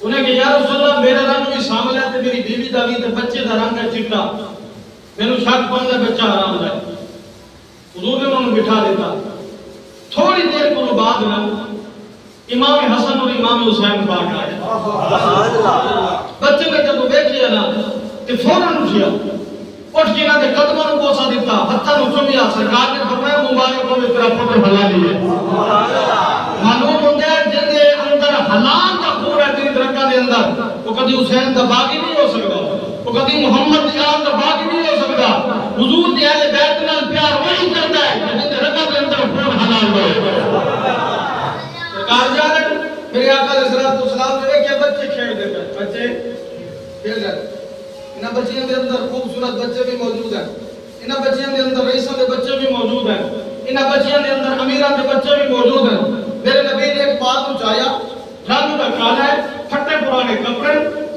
انہیں کہ یا رسول اللہ میرا رنگ بھی شامل ہے تے میری بیوی دا بھی تے بچے دا رنگ ہے چٹا، مینوں شک پوندا بچہ حرام دا ہے۔ حضور نے انہوں نے بٹھا دیتا۔ تھوڑی دیر کو بعد میں امام حسن اور امام حسین پاک آئے۔ بچے نے جب بیٹھیا نا کہ فوراً اٹھیا، اٹھ کے نہ دے قدموں کو بوسا دیتا، ہتھاں نوں چومیا۔ سرکار نے فرمایا مبارک ہو تیرا پتر حلالی ہے۔ معلوم ہوتا ہے جن دے اندر حلال کا خون ہے تیری درگاہ دے اندر، وہ کبھی حسین دا باغی نہیں ہو سکتا، وہ کبھی محمد دی آل دا باغی نہیں ہو سکتا۔ حضور دی اہل بیت نال پیار وہی کرتا ہے جن دے رگاں دے اندر خون حلال ہو۔ سرکار جا رہے میرے آقا علیہ الصلوۃ والسلام نے دیکھے بچے کھیل دے پے، بچے کھیل رہے۔ انہاں بچیاں دے اندر خوبصورت بچے بھی موجود ہیں، انہاں بچیاں دے اندر رئیساں دے بچے بھی موجود ہیں، انہاں بچیاں دے اندر امیراں دے بچے بھی موجود ہیں۔ میرے نبی نے ایک بات اٹھایا، رنگ کا کالا ہے، پھٹے پرانے کپڑے،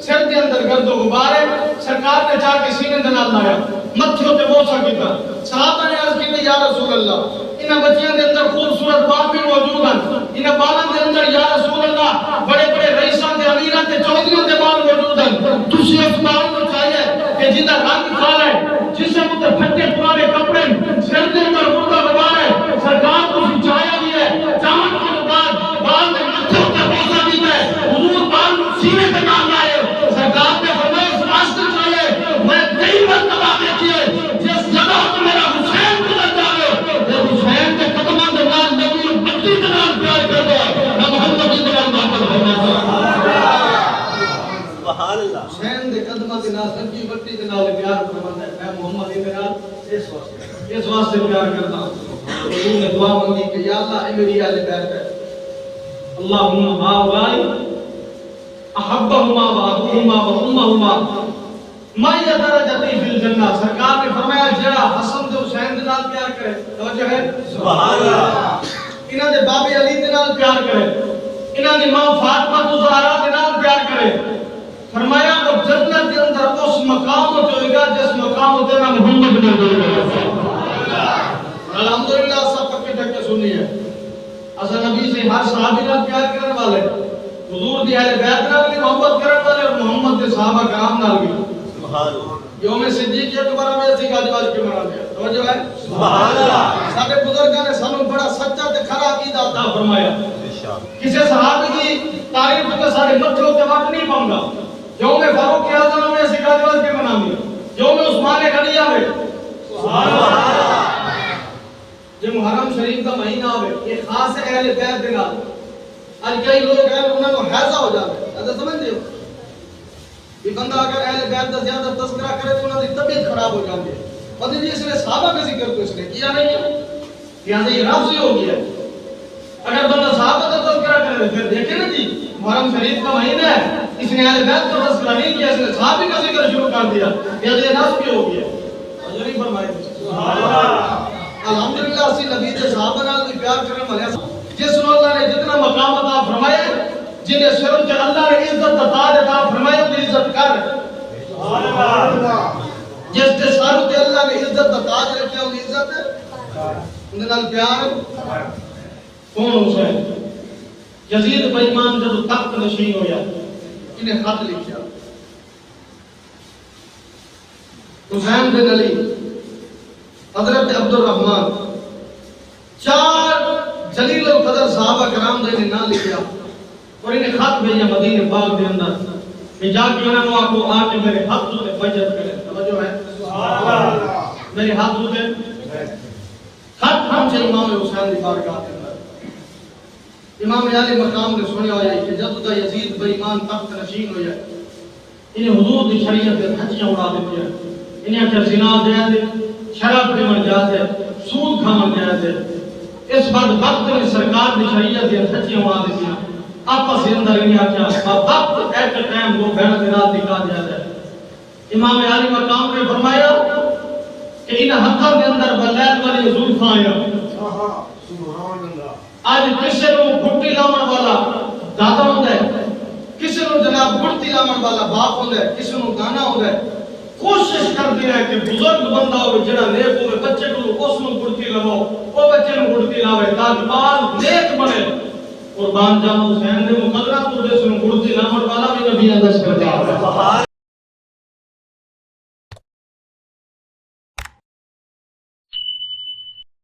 سر کے اندر گرد و غبار ہے۔ سرکار نے جا کے سینے دے نال لایا، متھے تے بوسا کیتا۔ صحابہ نے عرض کی یا رسول اللہ انہاں بچیاں دے اندر خوبصورت بال بھی موجود ہیں، انہاں بالاں دے اندر یا رسول اللہ بڑے بڑے رئیساں دے امیراں تے چودھریاں دے بال موجود ہیں۔ تسی اس بال کو چاہیے کہ جنہاں رنگ کالا ہے، جسم تے پھٹے پرانے کپڑے، سر دے اندر گرد و غبار ہے، سرکار تسی چاہیا بھی ہے چاہن کے بعد بال دے متھے تے بوسا کیتا ہے۔ حضور بال سینے تے نال لائے، سرکار نے فرمایا اس واسطے چاہیے میں کئی مرتبہ دیکھی ہے جس جگہ تے میرا حسین گزر جاوے تے حسین دے قدماں دے نال نبی بچی دے نال پیار کردا ہے، محمد دے نال محبت فرماتا سبحان اللہ۔ حسین دے قدماں دے نال نبی بچی دے نال پیار فرماتا ہے، میں محمد دے نال اس واسطے پیار کرتا ہوں۔ حضور نے دعا مانگی کہ یا اللہ اے میری اہل بیت ہے، اللہم ہؤلاء احبہما وابوہما وامہما مائی درجتی فی الجنہ۔ سرکار نے فرمایا جڑا حسن تے حسین دے نال پیار کرے، توجہ ہے سبحان اللہ، انہاں دے بابے علی دے نال پیار کرے، انہاں دی ماں فاطمہ الزہرا دے نال پیار کرے، فرمایا وہ جنت کے اندر اس مقام کو ہوئے گا جس مقام تے محمد نے دیا۔ الحمدللہ سب پکے ٹھکے سنی ہے، اصل نبی سے ہر صحابی نال پیار کرنے والے، حضور دی اہل بیت نال بھی محبت کرنے والے، اور محمد کے صحابہ کرام نال بھی۔ سبحان اللہ۔ یوم صدیق اکبر میں اسی گاج باج کے منا دیا، توجہ ہے سبحان اللہ۔ سارے بزرگاں نے سانو بڑا سچا تے کھرا عقیدہ عطا فرمایا۔ کسی صحابی کی تعریف تے سارے متھے تے وقت نہیں پاؤں گا۔ یوم فاروق اعظم میں اسی گاج باج کے منا دیا، یوم عثمان غنی آوے سبحان اللہ، جو محرم شریف کا مہینہ آوے یہ خاص ہے اہل بیت دے نال۔ اج کئی لوگ ہیں انہاں کو حیضہ ہو جاتا ہے، ایسا سمجھتے ہو کہ بندہ اگر اہل بیت کا زیادہ تذکرہ کرے تو انہاں دی طبیعت خراب ہو جاتی ہے۔ پتہ جی اس نے صحابہ کا ذکر تو اس نے کیا نہیں ہے، یہاں سے یہ لفظ ہو گیا ہے۔ اگر بندہ صحابہ کا تذکرہ کرے پھر دیکھیں نا جی محرم شریف کا مہینہ ہے، اس نے اہل بیت کا تذکرہ نہیں کیا، اس نے صحابہ کا ذکر شروع کر دیا، یہ لفظ بھی ہو گیا۔ حضور نہیں فرمائے سبحان اللہ۔ الحمدللہ اسی نبی تے صحابہ نال بھی پیار کرنے والے جس نو اللہ نے جتنا مقام عطا فرمایا، جنہیں سر تے اللہ نے عزت عطا عطا فرمایا تو عزت کر سبحان اللہ۔ جس تے سر تے اللہ نے عزت عطا رکھیا ان عزت ان نال پیار۔ کون حسین؟ یزید بے ایمان جب تخت نشین ہویا انہیں خط لکھیا، حسین بن علی حضرت عبد الرحمن 4 جلیل القدر صحابہ کرام نے نام لکھیا اور انہیں خط بھیجا مدینے پاک دے اندر کہ جا کے انہوں کو آ کے میرے ہاتھ سے بیعت کرے، توجہ ہے سبحان اللہ، میرے ہاتھ سے خط ہم سے امام حسین دی بارگاہ دے اندر۔ امام علی مقام نے سنیا ہوا ہے کہ جب دا یزید بے ایمان تخت نشین ہویا انہیں حضور دی شریعت دے دھجیاں اڑا دیتی ہے، انہیں کہ زنا جائز ہے، شراب پینا جائز ہے، سود کھانا جائز ہے۔ اس بدبخت نے سرکار دی شریعت دے دھجیاں اڑا دیتی ہیں، آپس کے اندر انہیں کیا وقت ایٹ ٹائم وہ بہن کے رات نکال جائز ہے۔ امام علی مقام نے فرمایا کہ ان ہتھاں دے اندر بلیل والی زلفاں آیا، سبحان اللہ۔ آج کسی کو گھٹی لاون والا دادا ہوندا ہے، کسی کو جناب گھٹی لاون والا باپ ہوندا ہے، کسی کو گانا ہوندا ہے۔ کوشش کرتے ہیں کہ بزرگ بندہ ہو جڑا نیک ہوے، بچے کو اس نو گھٹی لواؤ، او بچے نو گھٹی لاوے تاکہ بال نیک بنے۔ قربان جاؤں حسین دے مقدرات تو جس نو گھٹی لاون والا بھی نبیاں دا سردار